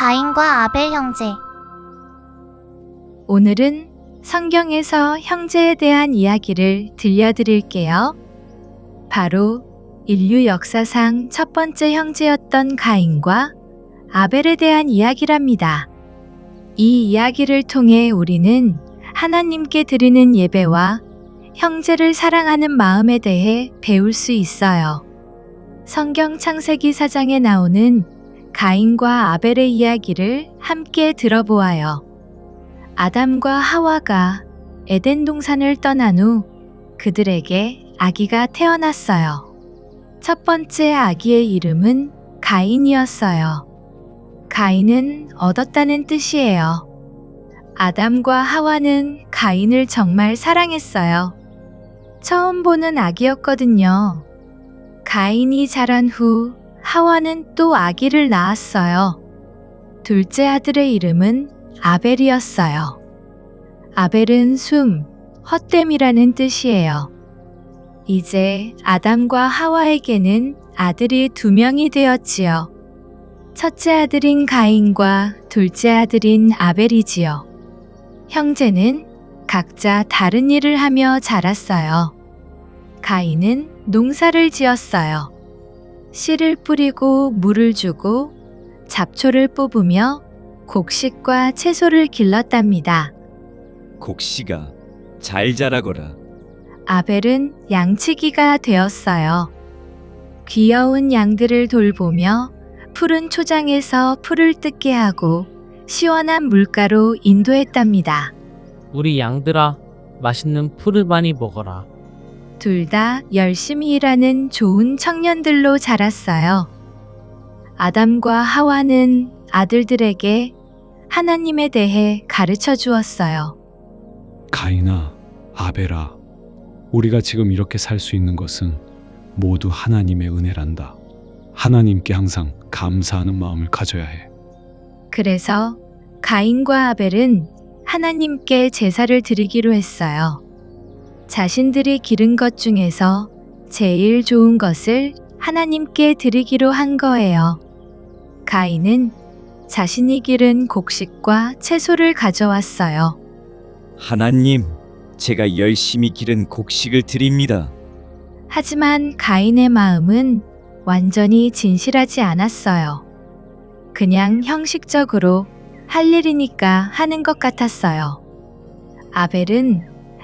가인과 아벨 형제. 오늘은 성경에서 형제에 대한 이야기를 들려드릴게요. 바로 인류 역사상 첫 번째 형제였던 가인과 아벨에 대한 이야기랍니다. 이 이야기를 통해 우리는 하나님께 드리는 예배와 형제를 사랑하는 마음에 대해 배울 수 있어요. 성경 창세기 4장에 나오는 가인과 아벨의 이야기를 함께 들어보아요. 아담과 하와가 에덴 동산을 떠난 후 그들에게 아기가 태어났어요. 첫 번째 아기의 이름은 가인이었어요. 가인은 얻었다는 뜻이에요. 아담과 하와는 가인을 정말 사랑했어요. 처음 보는 아기였거든요. 가인이 자란 후 하와는 또 아기를 낳았어요. 둘째 아들의 이름은 아벨이었어요. 아벨은 숨, 헛됨이라는 뜻이에요. 이제 아담과 하와에게는 아들이 2명이 되었지요. 첫째 아들인 가인과 둘째 아들인 아벨이지요. 형제는 각자 다른 일을 하며 자랐어요. 가인은 농사를 지었어요. 씨를 뿌리고 물을 주고 잡초를 뽑으며 곡식과 채소를 길렀답니다. 곡식아, 잘 자라거라. 아벨은 양치기가 되었어요. 귀여운 양들을 돌보며 푸른 초장에서 풀을 뜯게 하고 시원한 물가로 인도했답니다. 우리 양들아, 맛있는 풀을 많이 먹어라. 둘 다 열심히 일하는 좋은 청년들로 자랐어요. 아담과 하와는 아들들에게 하나님에 대해 가르쳐 주었어요. 가인아, 아벨아, 우리가 지금 이렇게 살 수 있는 것은 모두 하나님의 은혜란다. 하나님께 항상 감사하는 마음을 가져야 해. 그래서 가인과 아벨은 하나님께 제사를 드리기로 했어요. 자신들이 기른 것 중에서 제일 좋은 것을 하나님께 드리기로 한 거예요. 가인은 자신이 기른 곡식과 채소를 가져왔어요. 하나님, 제가 열심히 기른 곡식을 드립니다. 하지만 가인의 마음은 완전히 진실하지 않았어요. 그냥 형식적으로 할 일이니까 하는 것 같았어요. 아벨은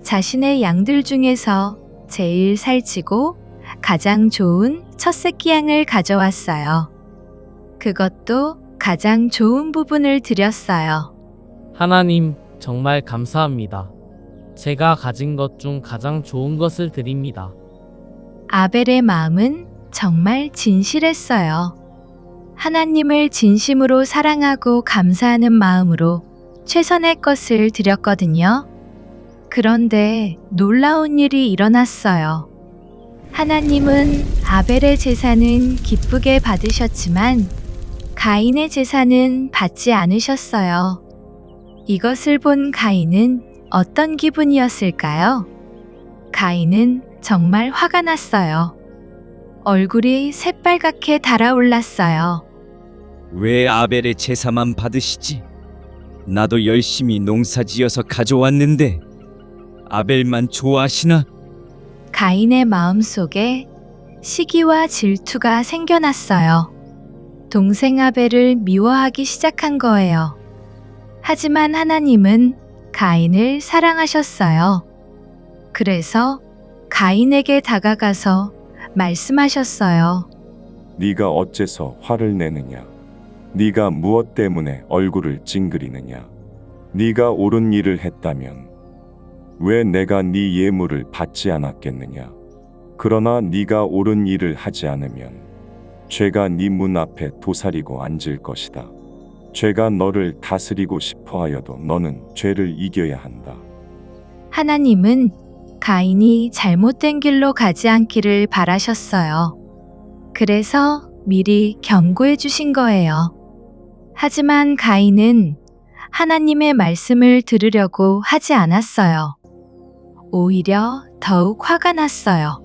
자신의 양들 중에서 제일 살찌고 가장 좋은 첫 새끼 양을 가져왔어요. 그것도 가장 좋은 부분을 드렸어요. 하나님, 정말 감사합니다. 제가 가진 것 중 가장 좋은 것을 드립니다. 아벨의 마음은 정말 진실했어요. 하나님을 진심으로 사랑하고 감사하는 마음으로 최선의 것을 드렸거든요. 그런데 놀라운 일이 일어났어요. 하나님은 아벨의 제사는 기쁘게 받으셨지만 가인의 제사는 받지 않으셨어요. 이것을 본 가인은 어떤 기분이었을까요? 가인은 정말 화가 났어요. 얼굴이 새빨갛게 달아올랐어요. 왜 아벨의 제사만 받으시지? 나도 열심히 농사 지어서 가져왔는데 아벨만 좋아하시나? 가인의 마음속에 시기와 질투가 생겨났어요. 동생 아벨을 미워하기 시작한 거예요. 하지만 하나님은 가인을 사랑하셨어요. 그래서 가인에게 다가가서 말씀하셨어요. 네가 어째서 화를 내느냐? 네가 무엇 때문에 얼굴을 찡그리느냐? 네가 옳은 일을 했다면 왜 내가 네 예물을 받지 않았겠느냐? 그러나 네가 옳은 일을 하지 않으면 죄가 네 문 앞에 도사리고 앉을 것이다. 죄가 너를 다스리고 싶어 하여도 너는 죄를 이겨야 한다. 하나님은 가인이 잘못된 길로 가지 않기를 바라셨어요. 그래서 미리 경고해 주신 거예요. 하지만 가인은 하나님의 말씀을 들으려고 하지 않았어요. 오히려 더욱 화가 났어요.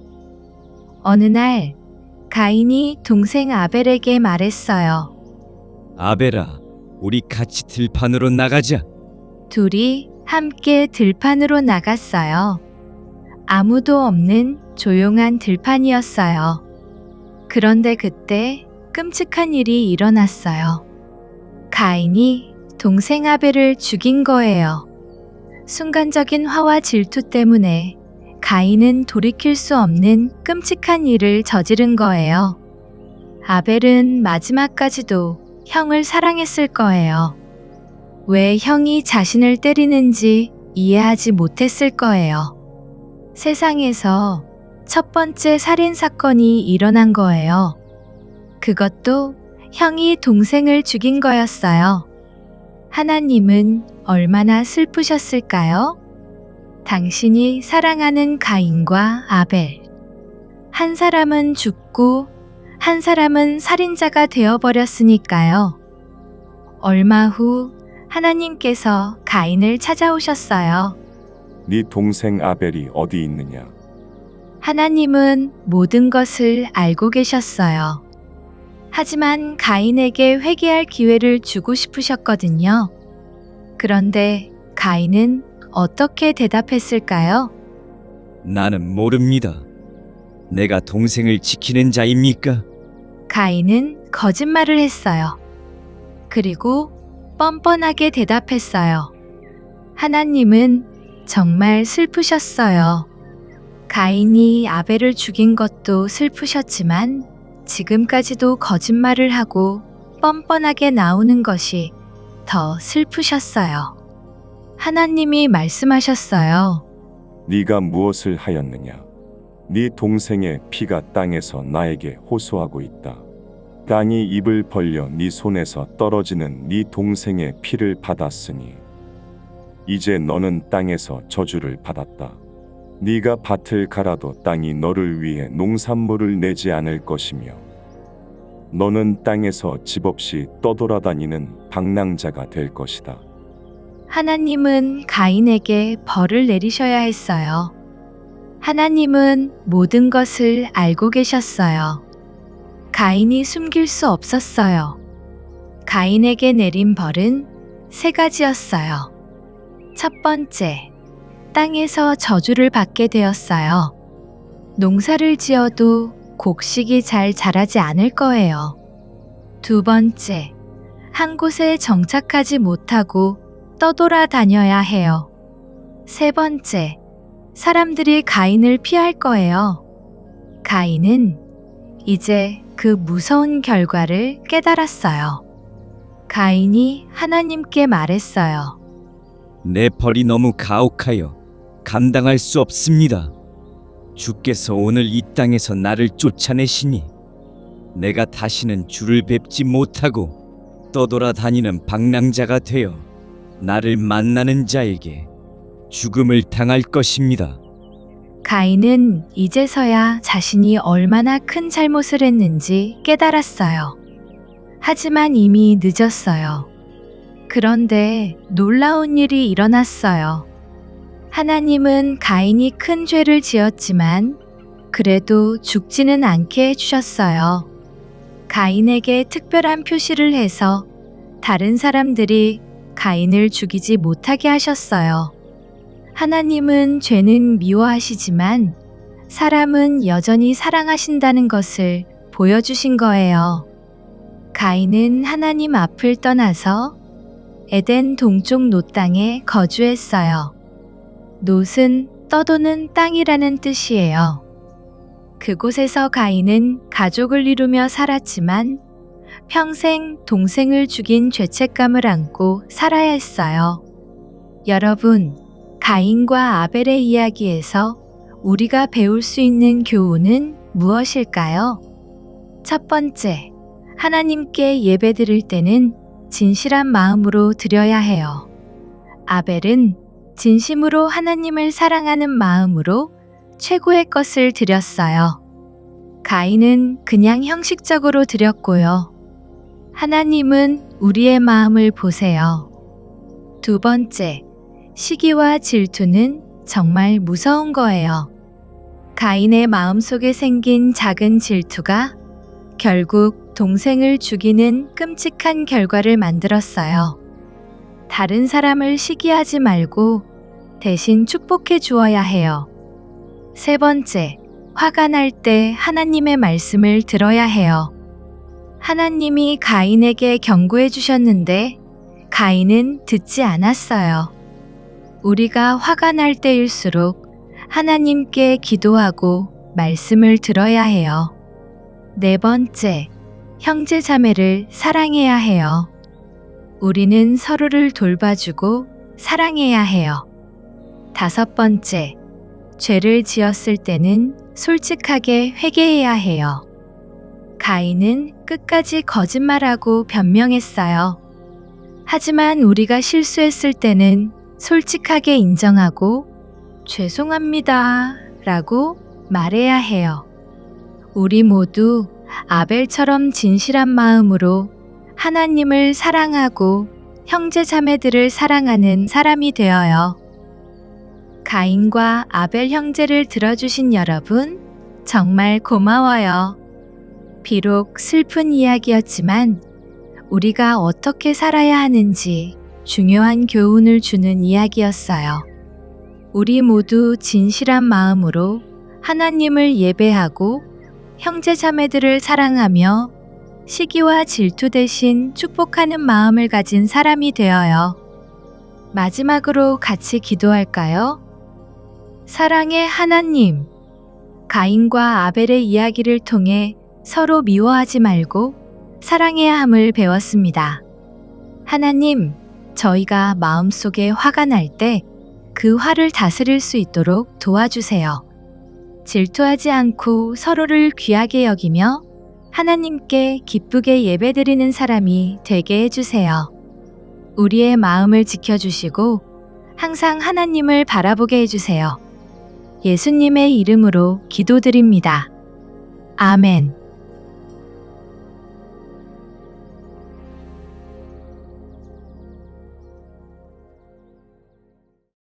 어느 날 가인이 동생 아벨에게 말했어요. 아벨아, 우리 같이 들판으로 나가자. 둘이 함께 들판으로 나갔어요. 아무도 없는 조용한 들판이었어요. 그런데 그때 끔찍한 일이 일어났어요. 가인이 동생 아벨을 죽인 거예요. 순간적인 화와 질투 때문에 가인은 돌이킬 수 없는 끔찍한 일을 저지른 거예요. 아벨은 마지막까지도 형을 사랑했을 거예요. 왜 형이 자신을 때리는지 이해하지 못했을 거예요. 세상에서 첫 번째 살인 사건이 일어난 거예요. 그것도 형이 동생을 죽인 거였어요. 하나님은 얼마나 슬프셨을까요? 당신이 사랑하는 가인과 아벨. 한 사람은 죽고 한 사람은 살인자가 되어버렸으니까요. 얼마 후 하나님께서 가인을 찾아오셨어요. 네 동생 아벨이 어디 있느냐? 하나님은 모든 것을 알고 계셨어요. 하지만 가인에게 회개할 기회를 주고 싶으셨거든요. 그런데 가인은 어떻게 대답했을까요? 나는 모릅니다. 내가 동생을 지키는 자입니까? 가인은 거짓말을 했어요. 그리고 뻔뻔하게 대답했어요. 하나님은 정말 슬프셨어요. 가인이 아벨을 죽인 것도 슬프셨지만 지금까지도 거짓말을 하고 뻔뻔하게 나오는 것이 더 슬프셨어요. 하나님이 말씀하셨어요. 네가 무엇을 하였느냐? 네 동생의 피가 땅에서 나에게 호소하고 있다. 땅이 입을 벌려 네 손에서 떨어지는 네 동생의 피를 받았으니 이제 너는 땅에서 저주를 받았다. 네가 밭을 갈아도 땅이 너를 위해 농산물을 내지 않을 것이며 너는 땅에서 집 없이 떠돌아다니는 방랑자가 될 것이다. 하나님은 가인에게 벌을 내리셔야 했어요. 하나님은 모든 것을 알고 계셨어요. 가인이 숨길 수 없었어요. 가인에게 내린 벌은 3가지였어요. 첫 번째, 땅에서 저주를 받게 되었어요. 농사를 지어도 곡식이 잘 자라지 않을 거예요. 두 번째, 한 곳에 정착하지 못하고 떠돌아다녀야 해요. 세 번째, 사람들이 가인을 피할 거예요. 가인은 이제 그 무서운 결과를 깨달았어요. 가인이 하나님께 말했어요. 내 벌이 너무 가혹하여 감당할 수 없습니다. 주께서 오늘 이 땅에서 나를 쫓아내시니 내가 다시는 주를 뵙지 못하고 떠돌아다니는 방랑자가 되어 나를 만나는 자에게 죽음을 당할 것입니다. 가인은 이제서야 자신이 얼마나 큰 잘못을 했는지 깨달았어요. 하지만 이미 늦었어요. 그런데 놀라운 일이 일어났어요. 하나님은 가인이 큰 죄를 지었지만 그래도 죽지는 않게 해주셨어요. 가인에게 특별한 표시를 해서 다른 사람들이 가인을 죽이지 못하게 하셨어요. 하나님은 죄는 미워하시지만 사람은 여전히 사랑하신다는 것을 보여주신 거예요. 가인은 하나님 앞을 떠나서 에덴 동쪽 놋 땅에 거주했어요. 놋은 떠도는 땅이라는 뜻이에요. 그곳에서 가인은 가족을 이루며 살았지만 평생 동생을 죽인 죄책감을 안고 살아야 했어요. 여러분, 가인과 아벨의 이야기에서 우리가 배울 수 있는 교훈은 무엇일까요? 첫 번째, 하나님께 예배드릴 때는 진실한 마음으로 드려야 해요. 아벨은 진심으로 하나님을 사랑하는 마음으로 최고의 것을 드렸어요. 가인은 그냥 형식적으로 드렸고요. 하나님은 우리의 마음을 보세요. 두 번째, 시기와 질투는 정말 무서운 거예요. 가인의 마음속에 생긴 작은 질투가 결국 동생을 죽이는 끔찍한 결과를 만들었어요. 다른 사람을 시기하지 말고 대신 축복해 주어야 해요. 세 번째, 화가 날 때 하나님의 말씀을 들어야 해요. 하나님이 가인에게 경고해 주셨는데 가인은 듣지 않았어요. 우리가 화가 날 때일수록 하나님께 기도하고 말씀을 들어야 해요. 네 번째, 형제 자매를 사랑해야 해요. 우리는 서로를 돌봐주고 사랑해야 해요. 다섯 번째, 죄를 지었을 때는 솔직하게 회개해야 해요. 가인은 끝까지 거짓말하고 변명했어요. 하지만 우리가 실수했을 때는 솔직하게 인정하고 죄송합니다 라고 말해야 해요. 우리 모두 아벨처럼 진실한 마음으로 하나님을 사랑하고 형제 자매들을 사랑하는 사람이 되어요. 가인과 아벨 형제를 들어주신 여러분, 정말 고마워요. 비록 슬픈 이야기였지만 우리가 어떻게 살아야 하는지 중요한 교훈을 주는 이야기였어요. 우리 모두 진실한 마음으로 하나님을 예배하고 형제 자매들을 사랑하며 시기와 질투 대신 축복하는 마음을 가진 사람이 되어요. 마지막으로 같이 기도할까요? 사랑의 하나님, 가인과 아벨의 이야기를 통해 서로 미워하지 말고 사랑해야 함을 배웠습니다. 하나님, 저희가 마음속에 화가 날 때 그 화를 다스릴 수 있도록 도와주세요. 질투하지 않고 서로를 귀하게 여기며 하나님께 기쁘게 예배드리는 사람이 되게 해주세요. 우리의 마음을 지켜주시고 항상 하나님을 바라보게 해주세요. 예수님의 이름으로 기도드립니다. 아멘.